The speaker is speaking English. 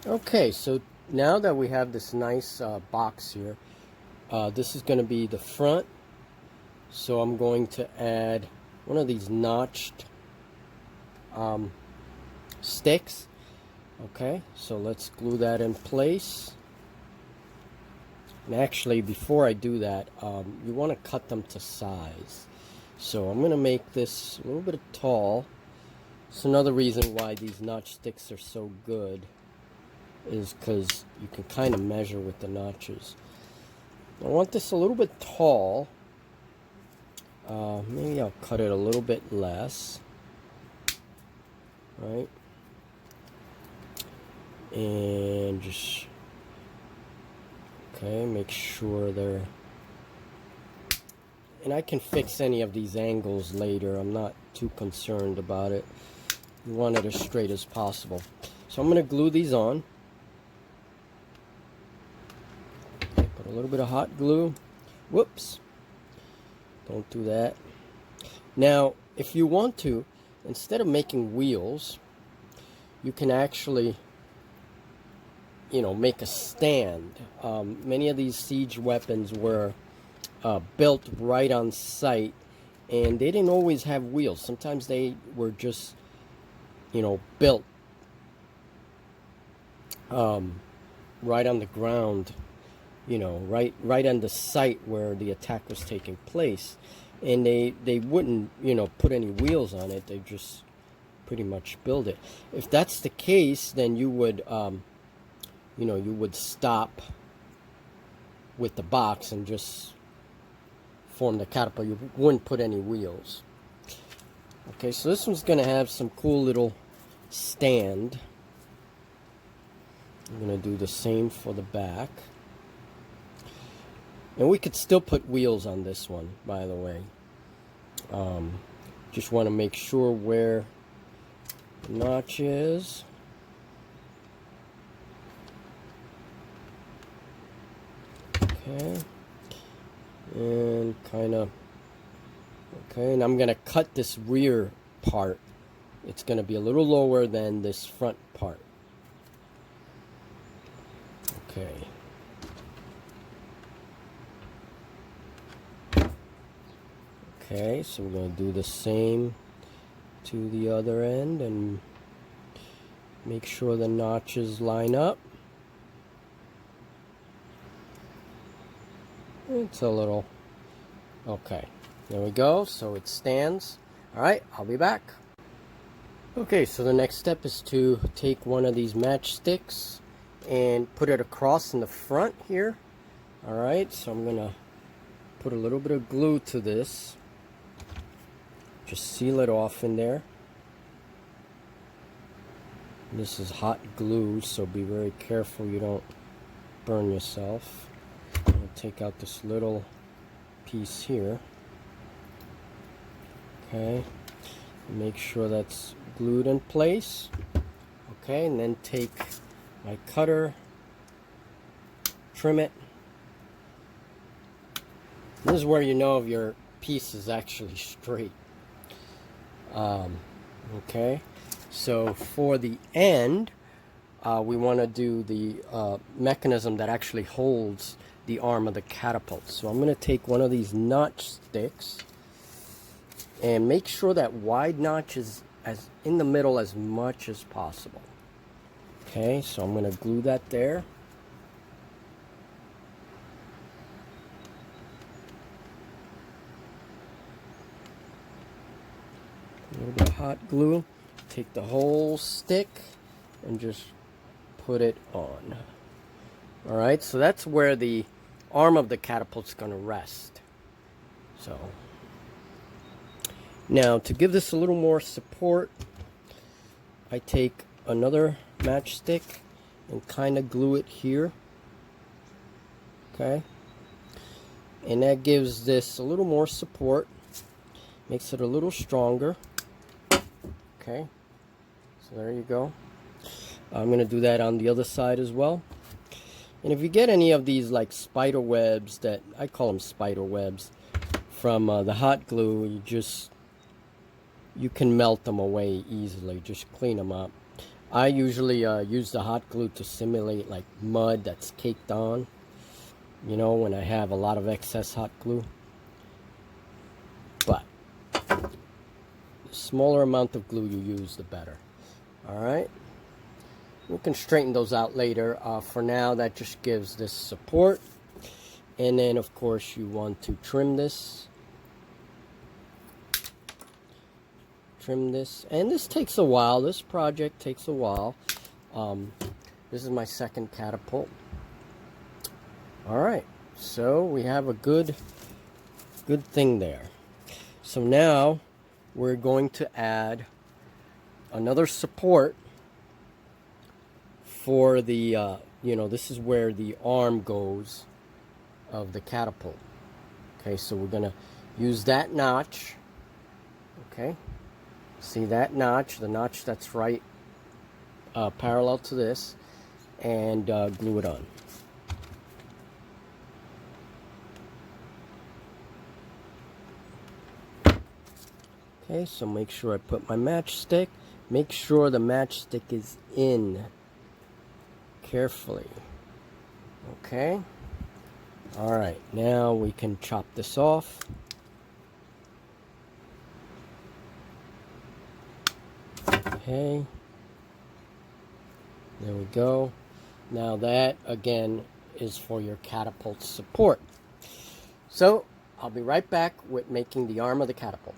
Okay, so now that we have this nice box here, this is going to be the front. So I'm going to add one of these notched sticks. Okay, so let's glue that in place. And actually, before I do that, you want to cut them to size. So I'm going to make this a little bit tall. It's another reason why these notch sticks are so good, is because you can kind of measure with the notches. I want this a little bit tall. Maybe I'll cut it a little bit less. Right? And just, okay, make sure they're, and I can fix any of these angles later. I'm not too concerned about it. You want it as straight as possible. So I'm going to glue these on. Put a little bit of hot glue. Whoops. Don't do that. Now, if you want to, instead of making wheels, you can actually, make a stand. Many of these siege weapons were built right on site, and they didn't always have wheels. Sometimes they were just, built right on the ground, right on the site where the attack was taking place. And they wouldn't, put any wheels on it. They just pretty much build it. If that's the case, then you would, you would stop with the box and just form the catapult. You wouldn't put any wheels. Okay, so this one's going to have some cool little stand. I'm going to do the same for the back. And we could still put wheels on this one, by the way. Just want to make sure where the notch is. Okay. And kind of, okay, and I'm going to cut this rear part. It's going to be a little lower than this front part. Okay. Okay, so we're going to do the same to the other end and make sure the notches line up. It's a little, okay, there we go, so it stands. Alright, I'll be back. Okay, so the next step is to take one of these matchsticks and put it across in the front here. Alright, so I'm going to put a little bit of glue to this. Just seal it off in there. This is hot glue, so be very careful you don't burn yourself. I'll take out this little piece here. Okay, make sure that's glued in place. Okay, and then take my cutter, trim it. This is where you know if your piece is actually straight. Okay, so for the end, we want to do the mechanism that actually holds the arm of the catapult. So I'm going to take one of these notch sticks and make sure that wide notch is as in the middle as much as possible. Okay, so I'm going to glue that there. A little bit of hot glue. Take the whole stick and just put it on. Alright, so that's where the arm of the catapult's going to rest. So now to give this a little more support, I take another matchstick and kind of glue it here. Okay, and that gives this a little more support, makes it a little stronger. Okay, so there you go. I'm going to do that on the other side as well. And if you get any of these like spider webs, that I call them spider webs, from the hot glue, you can melt them away easily. Just clean them up. I usually use the hot glue to simulate like mud that's caked on, you know, when I have a lot of excess hot glue. But the smaller amount of glue you use, the better. All right. We can straighten those out later. For now, that just gives this support. And then, of course, you want to trim this. Trim this. And this takes a while. This project takes a while. This is my second catapult. All right. So we have a good thing there. So now we're going to add another support for the, you know, this is where the arm goes of the catapult. Okay, so we're going to use that notch. Okay, see that notch, the notch that's right parallel to this, and glue it on. Okay, so make sure I put my matchstick. Make sure the matchstick is in carefully. Okay. All right, now we can chop this off. Okay. There we go. Now that, again, is for your catapult support. So, I'll be right back with making the arm of the catapult.